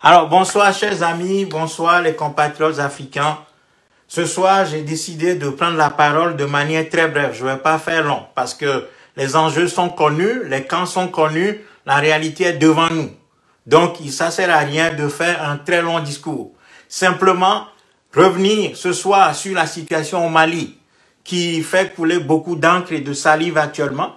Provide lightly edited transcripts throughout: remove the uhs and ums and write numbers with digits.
Alors, bonsoir chers amis, bonsoir les compatriotes africains. Ce soir, j'ai décidé de prendre la parole de manière très brève. Je ne vais pas faire long parce que les enjeux sont connus, les camps sont connus, la réalité est devant nous. Donc, ça ne sert à rien de faire un très long discours. Simplement, revenir ce soir sur la situation au Mali qui fait couler beaucoup d'encre et de salive actuellement.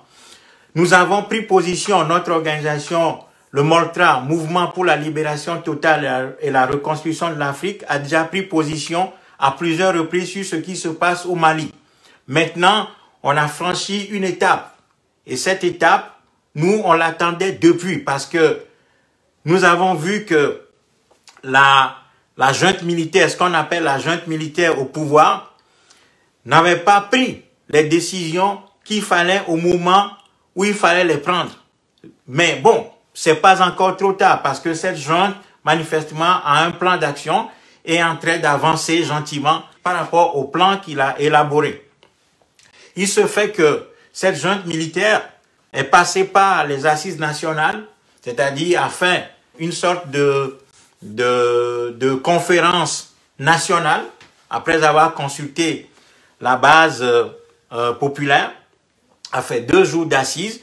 Nous avons pris position, notre organisation, le MOLTRA, Mouvement pour la libération totale et la reconstruction de l'Afrique, a déjà pris position à plusieurs reprises sur ce qui se passe au Mali. Maintenant, on a franchi une étape. Et cette étape, nous, on l'attendait depuis parce que nous avons vu que la junte militaire, ce qu'on appelle la junte militaire au pouvoir, n'avait pas pris les décisions qu'il fallait au moment où il fallait les prendre. Mais bon, c'est pas encore trop tard parce que cette junte, manifestement, a un plan d'action et est en train d'avancer gentiment par rapport au plan qu'il a élaboré. Il se fait que cette junte militaire est passée par les assises nationales, c'est-à-dire a fait une sorte de conférence nationale après avoir consulté la base populaire, a fait 2 jours d'assises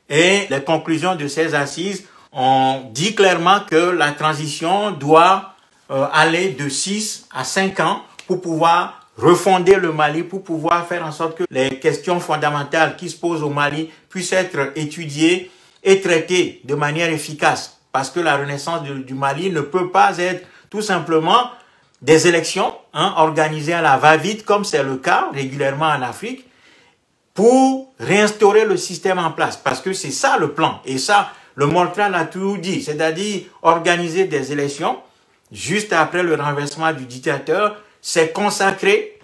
et les conclusions de ces assises ont dit clairement que la transition doit aller de 6 à 5 ans pour pouvoir refonder le Mali, pour pouvoir faire en sorte que les questions fondamentales qui se posent au Mali puissent être étudiées et traitées de manière efficace. Parce que la renaissance du Mali ne peut pas être tout simplement des élections organisées à la va-vite, comme c'est le cas régulièrement en Afrique, pour réinstaurer le système en place. Parce que c'est ça le plan. Et ça, le MOLTRA l'a toujours dit. C'est-à-dire organiser des élections juste après le renversement du dictateur, c'est consacrer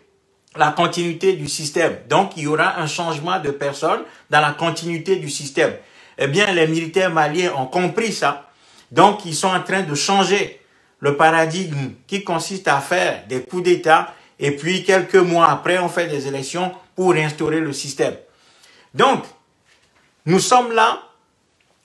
la continuité du système. Donc, il y aura un changement de personnes dans la continuité du système. Eh bien, les militaires maliens ont compris ça. Donc, ils sont en train de changer le paradigme qui consiste à faire des coups d'État et puis quelques mois après, on fait des élections pour réinstaurer le système. Donc, nous sommes là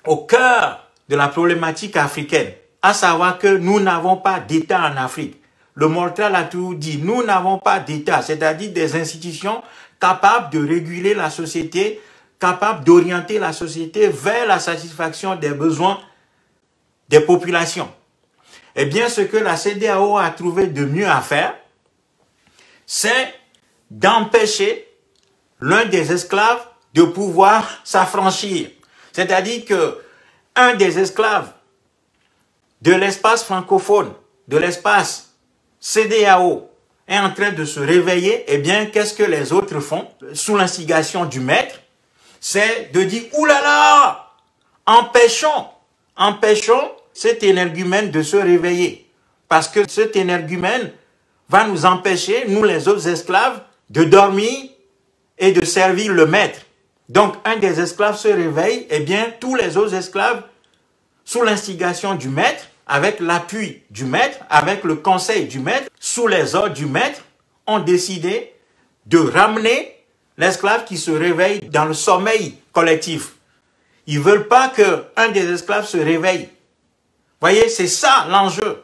au cœur de la problématique africaine, à savoir que nous n'avons pas d'État en Afrique. Le MOLTRA l'a toujours dit, nous n'avons pas d'État, c'est-à-dire des institutions capables de réguler la société, capables d'orienter la société vers la satisfaction des besoins des populations. Eh bien, ce que la CEDEAO a trouvé de mieux à faire, c'est d'empêcher l'un des esclaves de pouvoir s'affranchir. C'est-à-dire que un des esclaves de l'espace francophone, de l'espace CEDEAO, est en train de se réveiller. Eh bien, qu'est-ce que les autres font sous l'instigation du maître? C'est de dire, oulala, empêchons cet énergumène de se réveiller. Parce que cet énergumène va nous empêcher, nous les autres esclaves, de dormir et de servir le maître. Donc, un des esclaves se réveille, eh bien, tous les autres esclaves, sous l'instigation du maître, avec l'appui du maître, avec le conseil du maître, sous les ordres du maître, ont décidé de ramener l'esclave qui se réveille dans le sommeil collectif. Ils ne veulent pas qu'un des esclaves se réveille. Voyez, c'est ça l'enjeu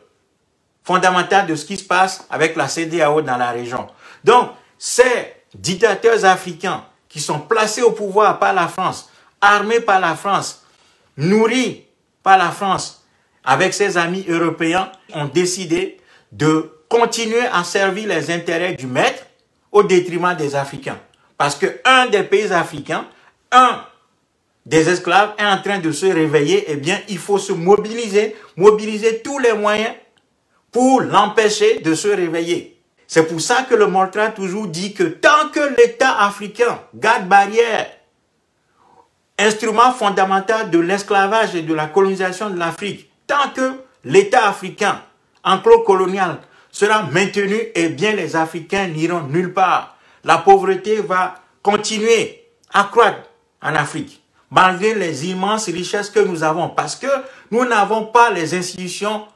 fondamental de ce qui se passe avec la CEDEAO dans la région. Donc, ces dictateurs africains qui sont placés au pouvoir par la France, armés par la France, nourris par la France, avec ses amis européens, ont décidé de continuer à servir les intérêts du maître au détriment des Africains. Parce qu'un des pays africains, un des esclaves est en train de se réveiller, eh bien, il faut se mobiliser tous les moyens pour l'empêcher de se réveiller. C'est pour ça que le MOLTRA toujours dit que tant que l'État africain garde barrière, instrument fondamental de l'esclavage et de la colonisation de l'Afrique, tant que l'État africain, enclos-colonial, sera maintenu, eh bien les Africains n'iront nulle part. La pauvreté va continuer à croître en Afrique, malgré les immenses richesses que nous avons, parce que nous n'avons pas les institutions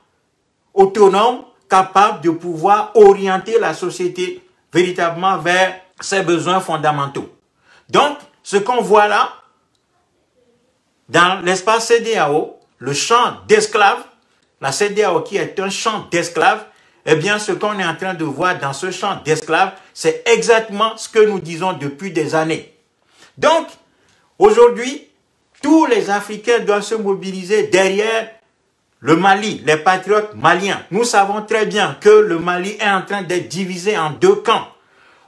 autonomes capables de pouvoir orienter la société véritablement vers ses besoins fondamentaux. Donc, ce qu'on voit là, dans l'espace CEDEAO, le champ d'esclaves la CEDEAO qui est un champ d'esclaves, eh bien, ce qu'on est en train de voir dans ce champ d'esclaves, c'est exactement ce que nous disons depuis des années. Donc, aujourd'hui, tous les Africains doivent se mobiliser derrière le Mali, les patriotes maliens. Nous savons très bien que le Mali est en train d'être divisé en deux camps,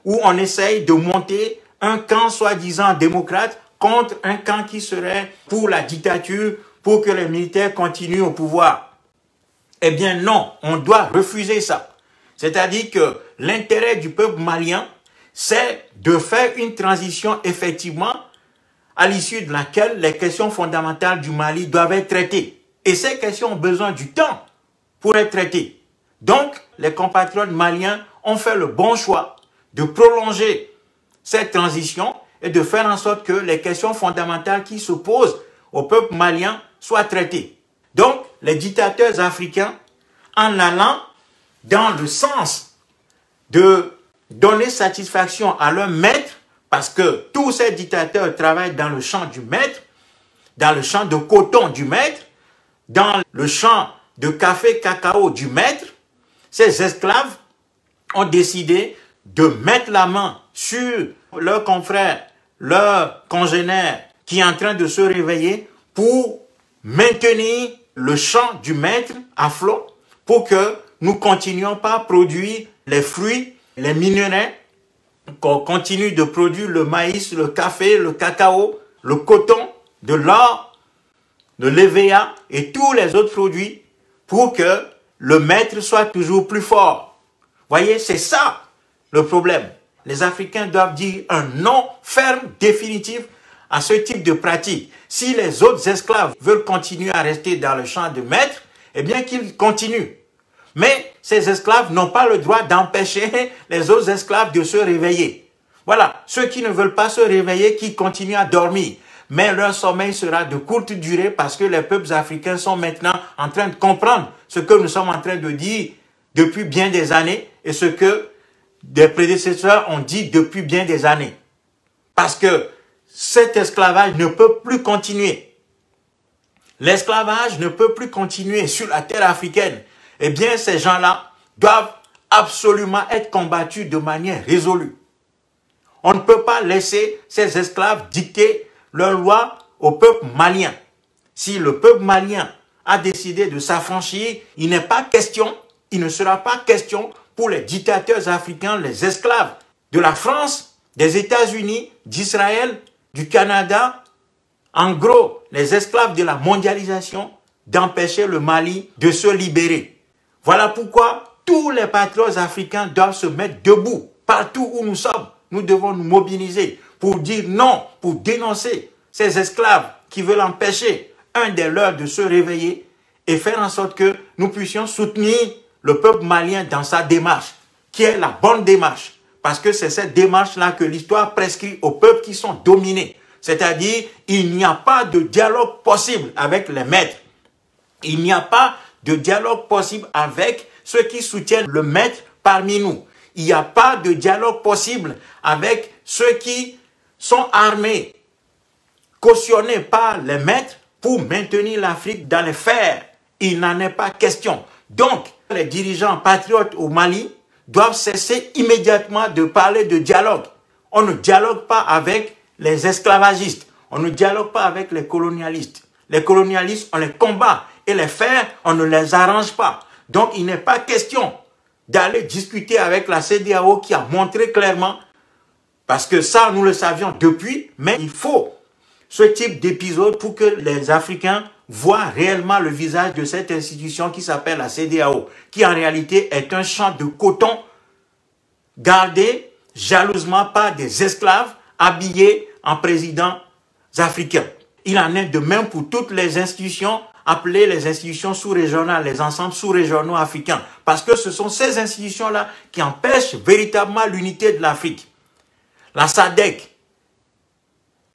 où on essaye de monter un camp soi-disant démocrate contre un camp qui serait pour la dictature, pour que les militaires continuent au pouvoir. Eh bien non, on doit refuser ça. C'est-à-dire que l'intérêt du peuple malien, c'est de faire une transition effectivement à l'issue de laquelle les questions fondamentales du Mali doivent être traitées. Et ces questions ont besoin du temps pour être traitées. Donc, les compatriotes maliens ont fait le bon choix de prolonger cette transition et de faire en sorte que les questions fondamentales qui se posent au peuple malien soient traitées. Donc, les dictateurs africains, en allant dans le sens de donner satisfaction à leur maître, parce que tous ces dictateurs travaillent dans le champ du maître, dans le champ de coton du maître, dans le champ de café cacao du maître, ces esclaves ont décidé de mettre la main sur leur confrère, leur congénère qui est en train de se réveiller pour maintenir le champ du maître à flot pour que nous continuions pas à produire les fruits, les minerais, qu'on continue de produire le maïs, le café, le cacao, le coton, de l'or, de l'EVA et tous les autres produits pour que le maître soit toujours plus fort. Voyez, c'est ça le problème. Les Africains doivent dire un non ferme, définitif à ce type de pratique. Si les autres esclaves veulent continuer à rester dans le champ de maître, eh bien qu'ils continuent. Mais ces esclaves n'ont pas le droit d'empêcher les autres esclaves de se réveiller. Voilà, ceux qui ne veulent pas se réveiller, qui continuent à dormir. Mais leur sommeil sera de courte durée parce que les peuples africains sont maintenant en train de comprendre ce que nous sommes en train de dire depuis bien des années et ce que des prédécesseurs ont dit depuis bien des années. Parce que cet esclavage ne peut plus continuer. L'esclavage ne peut plus continuer sur la terre africaine. Eh bien, ces gens-là doivent absolument être combattus de manière résolue. On ne peut pas laisser ces esclaves dicter leurs lois au peuple malien. Si le peuple malien a décidé de s'affranchir, il n'est pas question, il ne sera pas question pour les dictateurs africains, les esclaves de la France, des États-Unis, d'Israël, du Canada, en gros, les esclaves de la mondialisation, d'empêcher le Mali de se libérer. Voilà pourquoi tous les patriotes africains doivent se mettre debout. Partout où nous sommes, nous devons nous mobiliser pour dire non, pour dénoncer ces esclaves qui veulent empêcher un des leurs de se réveiller et faire en sorte que nous puissions soutenir le peuple malien dans sa démarche, qui est la bonne démarche. Parce que c'est cette démarche-là que l'histoire prescrit aux peuples qui sont dominés. C'est-à-dire, il n'y a pas de dialogue possible avec les maîtres. Il n'y a pas de dialogue possible avec ceux qui soutiennent le maître parmi nous. Il n'y a pas de dialogue possible avec ceux qui sont armés, cautionnés par les maîtres pour maintenir l'Afrique dans les fers. Il n'en est pas question. Donc, les dirigeants patriotes au Mali doivent cesser immédiatement de parler de dialogue. On ne dialogue pas avec les esclavagistes. On ne dialogue pas avec les colonialistes. Les colonialistes, on les combat. Et les fers, on ne les arrange pas. Donc, il n'est pas question d'aller discuter avec la CEDEAO qui a montré clairement, parce que ça, nous le savions depuis, mais il faut ce type d'épisode pour que les Africains voient réellement le visage de cette institution qui s'appelle la CEDEAO, qui en réalité est un champ de coton gardé jalousement par des esclaves habillés en présidents africains. Il en est de même pour toutes les institutions appelées les institutions sous-régionales, les ensembles sous-régionaux africains. Parce que ce sont ces institutions-là qui empêchent véritablement l'unité de l'Afrique. La SADC,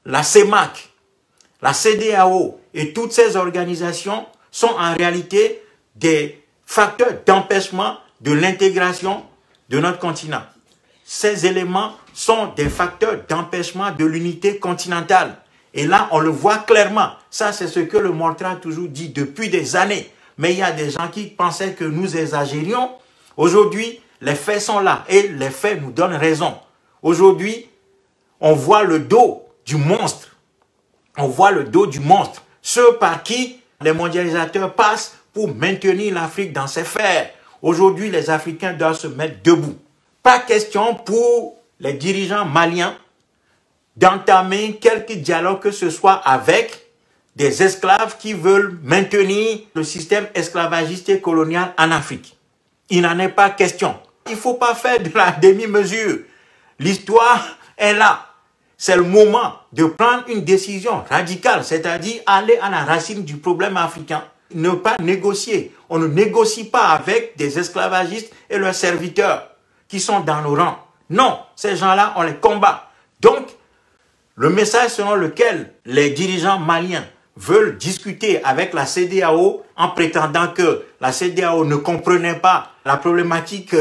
la CEMAC, la CEDEAO et toutes ces organisations sont en réalité des facteurs d'empêchement de l'intégration de notre continent. Ces éléments sont des facteurs d'empêchement de l'unité continentale. Et là, on le voit clairement. Ça, c'est ce que le Montre a toujours dit depuis des années. mais il y a des gens qui pensaient que nous exagérions. Aujourd'hui, les faits sont là et les faits nous donnent raison. Aujourd'hui, on voit le dos du monstre. On voit le dos du monstre. Ceux par qui les mondialisateurs passent pour maintenir l'Afrique dans ses fers. Aujourd'hui, les Africains doivent se mettre debout. Pas question pour les dirigeants maliens d'entamer quelque dialogue que ce soit avec des esclaves qui veulent maintenir le système esclavagiste et colonial en Afrique. Il n'en est pas question. Il ne faut pas faire de la demi-mesure. L'histoire est là. C'est le moment de prendre une décision radicale, c'est-à-dire aller à la racine du problème africain. Ne pas négocier. On ne négocie pas avec des esclavagistes et leurs serviteurs qui sont dans nos rangs. Non, ces gens-là, on les combat. Donc, le message selon lequel les dirigeants maliens veulent discuter avec la CEDEAO en prétendant que la CEDEAO ne comprenait pas la problématique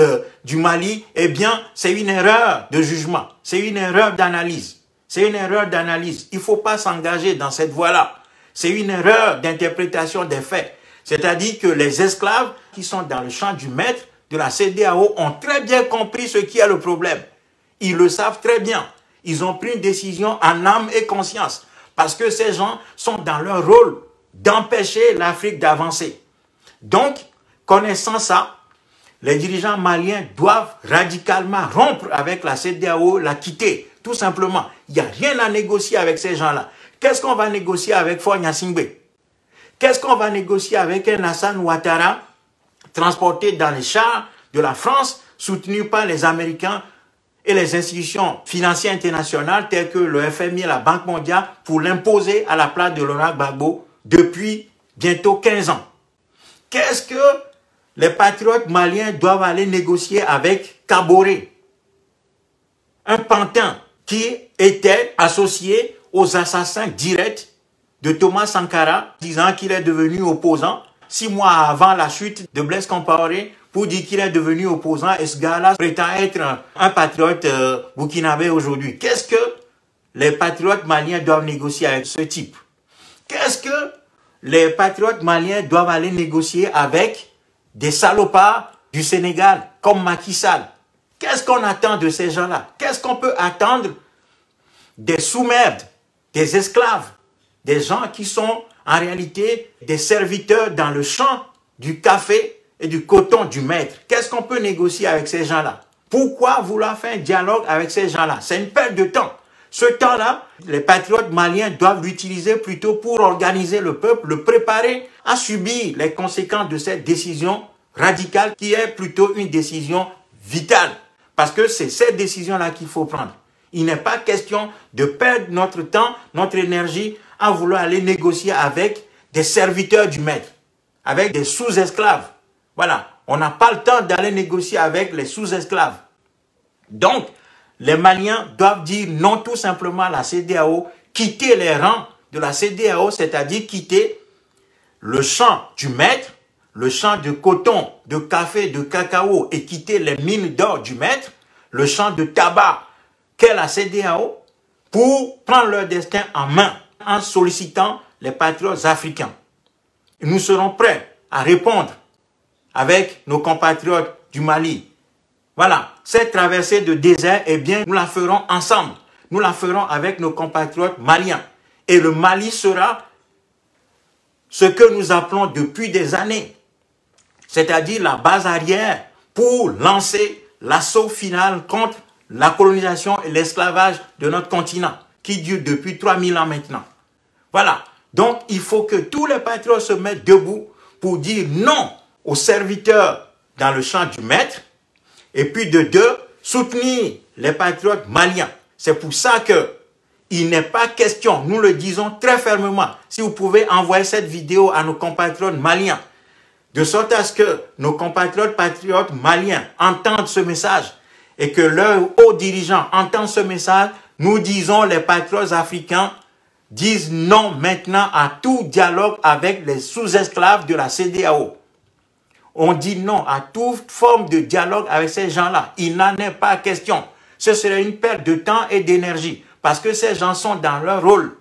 du Mali, eh bien, c'est une erreur de jugement, c'est une erreur d'analyse. C'est une erreur d'analyse. Il ne faut pas s'engager dans cette voie-là. C'est une erreur d'interprétation des faits. C'est-à-dire que les esclaves qui sont dans le champ du maître de la CEDEAO ont très bien compris ce qui est le problème. Ils le savent très bien. Ils ont pris une décision en âme et conscience. Parce que ces gens sont dans leur rôle d'empêcher l'Afrique d'avancer. Donc, connaissant ça, les dirigeants maliens doivent radicalement rompre avec la CEDEAO, la quitter. Tout simplement. Il n'y a rien à négocier avec ces gens-là. Qu'est-ce qu'on va négocier avec Faure Gnassingbé? Qu'est-ce qu'on va négocier avec un Alassane Ouattara transporté dans les chars de la France, soutenu par les Américains et les institutions financières internationales telles que le FMI et la Banque mondiale pour l'imposer à la place de Laurent Gbagbo depuis bientôt 15 ans? Qu'est-ce que les patriotes maliens doivent aller négocier avec Kaboré, un pantin qui était associé aux assassins directs de Thomas Sankara, disant qu'il est devenu opposant 6 mois avant la chute de Blaise Compaoré, pour dire qu'il est devenu opposant, et ce gars-là prétend être un patriote burkinabé aujourd'hui. Qu'est-ce que les patriotes maliens doivent négocier avec ce type? Qu'est-ce que les patriotes maliens doivent aller négocier avec des salopards du Sénégal, comme Macky Sall? Qu'est-ce qu'on attend de ces gens-là? Qu'est-ce qu'on peut attendre des sous-merdes, des esclaves, des gens qui sont en réalité des serviteurs dans le champ du café et du coton du maître? Qu'est-ce qu'on peut négocier avec ces gens-là? Pourquoi vouloir faire un dialogue avec ces gens-là? C'est une perte de temps. Ce temps-là, les patriotes maliens doivent l'utiliser plutôt pour organiser le peuple, le préparer à subir les conséquences de cette décision radicale qui est plutôt une décision vitale. Parce que c'est cette décision-là qu'il faut prendre. Il n'est pas question de perdre notre temps, notre énergie à vouloir aller négocier avec des serviteurs du maître, avec des sous-esclaves. Voilà, on n'a pas le temps d'aller négocier avec les sous-esclaves. Donc, les Maliens doivent dire non tout simplement à la CEDEAO, quitter les rangs de la CEDEAO, c'est-à-dire quitter le champ du maître, le champ de coton, de café, de cacao et quitter les mines d'or du maître, le champ de tabac qu'est la CEDEAO, pour prendre leur destin en main en sollicitant les patriotes africains. Nous serons prêts à répondre avec nos compatriotes du Mali. Voilà, cette traversée de désert, eh bien, nous la ferons ensemble. Nous la ferons avec nos compatriotes maliens. Et le Mali sera ce que nous appelons depuis des années, c'est-à-dire la base arrière pour lancer l'assaut final contre la colonisation et l'esclavage de notre continent, qui dure depuis 3000 ans maintenant. Voilà, donc il faut que tous les patriotes se mettent debout pour dire non aux serviteurs dans le champ du maître, et puis de deux, soutenir les patriotes maliens. C'est pour ça que il n'est pas question, nous le disons très fermement, si vous pouvez envoyer cette vidéo à nos compatriotes maliens, de sorte à ce que nos compatriotes patriotes maliens entendent ce message et que leurs hauts dirigeants entendent ce message, nous disons les patriotes africains disent non maintenant à tout dialogue avec les sous-esclaves de la CEDEAO. On dit non à toute forme de dialogue avec ces gens-là. Il n'en est pas question. Ce serait une perte de temps et d'énergie parce que ces gens sont dans leur rôle.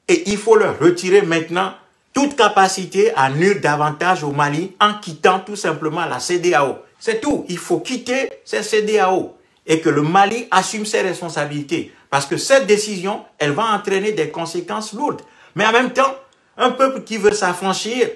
Et il faut leur retirer maintenant toute capacité à nuire davantage au Mali en quittant tout simplement la CEDEAO. C'est tout. Il faut quitter cette CEDEAO et que le Mali assume ses responsabilités. Parce que cette décision, elle va entraîner des conséquences lourdes. Mais en même temps, un peuple qui veut s'affranchir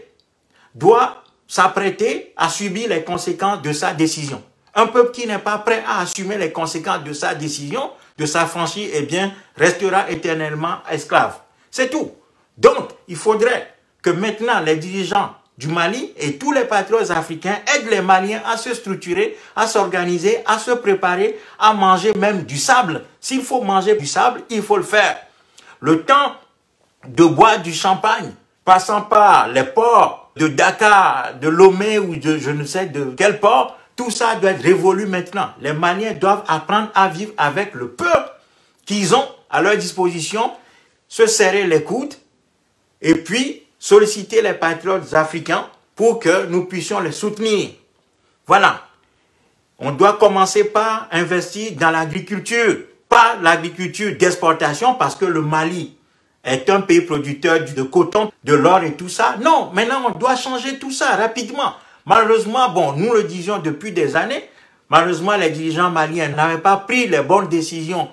doit s'apprêter à subir les conséquences de sa décision. Un peuple qui n'est pas prêt à assumer les conséquences de sa décision, de s'affranchir, eh bien, restera éternellement esclave. C'est tout. Donc, il faudrait que maintenant les dirigeants du Mali et tous les patriotes africains aident les Maliens à se structurer, à s'organiser, à se préparer, à manger même du sable. S'il faut manger du sable, il faut le faire. Le temps de boire du champagne, passant par les ports de Dakar, de Lomé ou de je ne sais de quel port, tout ça doit être révolu maintenant. Les Maliens doivent apprendre à vivre avec le peu qu'ils ont à leur disposition, se serrer les coudes et puis solliciter les patriotes africains pour que nous puissions les soutenir. Voilà. On doit commencer par investir dans l'agriculture, pas l'agriculture d'exportation parce que le Mali est un pays producteur de coton, de l'or et tout ça. Non, maintenant on doit changer tout ça rapidement. Malheureusement, bon, nous le disions depuis des années, malheureusement les dirigeants maliens n'avaient pas pris les bonnes décisions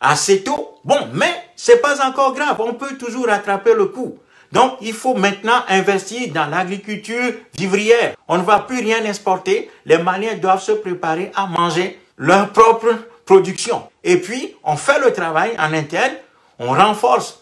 assez tôt. Bon, mais c'est pas encore grave, on peut toujours rattraper le coup. Donc, il faut maintenant investir dans l'agriculture vivrière. On ne va plus rien exporter. Les Maliens doivent se préparer à manger leur propre production. Et puis, on fait le travail en interne, on renforce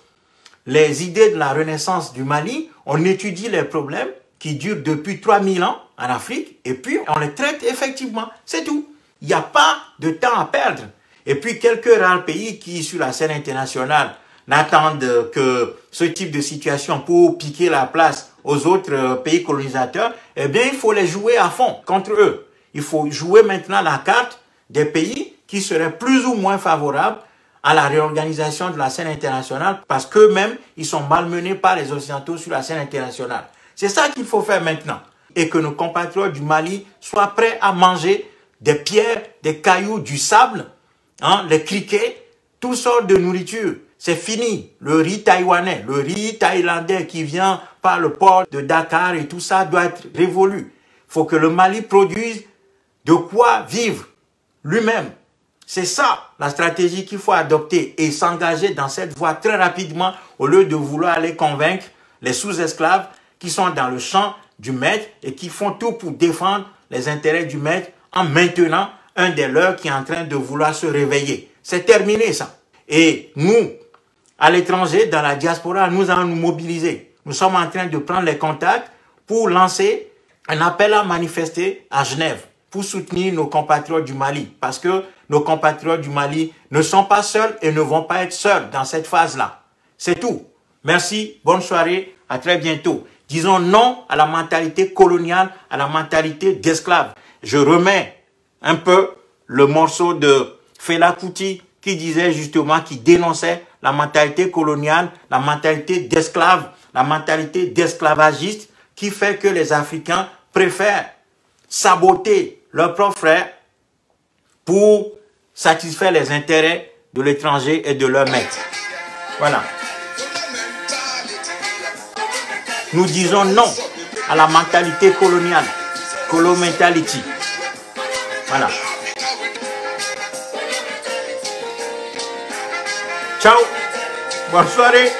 les idées de la renaissance du Mali, on étudie les problèmes qui durent depuis 3000 ans en Afrique, et puis on les traite effectivement. C'est tout. Il n'y a pas de temps à perdre. Et puis, quelques rares pays qui, sur la scène internationale, n'attendent que ce type de situation pour piquer la place aux autres pays colonisateurs, eh bien, il faut les jouer à fond contre eux. Il faut jouer maintenant la carte des pays qui seraient plus ou moins favorables à la réorganisation de la scène internationale parce qu'eux-mêmes, ils sont malmenés par les Occidentaux sur la scène internationale. C'est ça qu'il faut faire maintenant. Et que nos compatriotes du Mali soient prêts à manger des pierres, des cailloux, du sable, hein, les criquets, toutes sortes de nourriture. C'est fini. Le riz taïwanais, le riz thaïlandais qui vient par le port de Dakar et tout ça doit être révolu. Il faut que le Mali produise de quoi vivre lui-même. C'est ça la stratégie qu'il faut adopter et s'engager dans cette voie très rapidement au lieu de vouloir aller convaincre les sous-esclaves qui sont dans le champ du maître et qui font tout pour défendre les intérêts du maître en maintenant un des leurs qui est en train de vouloir se réveiller. C'est terminé ça. Et nous, à l'étranger, dans la diaspora, nous allons nous mobiliser. Nous sommes en train de prendre les contacts pour lancer un appel à manifester à Genève pour soutenir nos compatriotes du Mali. Parce que nos compatriotes du Mali ne sont pas seuls et ne vont pas être seuls dans cette phase-là. C'est tout. Merci, bonne soirée, à très bientôt. Disons non à la mentalité coloniale, à la mentalité d'esclave. Je remets un peu le morceau de Fela Kuti qui disait justement, qui dénonçait la mentalité coloniale, la mentalité d'esclave, la mentalité d'esclavagiste qui fait que les Africains préfèrent saboter leurs propres frères pour satisfaire les intérêts de l'étranger et de leur maître. Voilà. Nous disons non à la mentalité coloniale, colo-mentality. Voilà. Ciao, bonne soirée.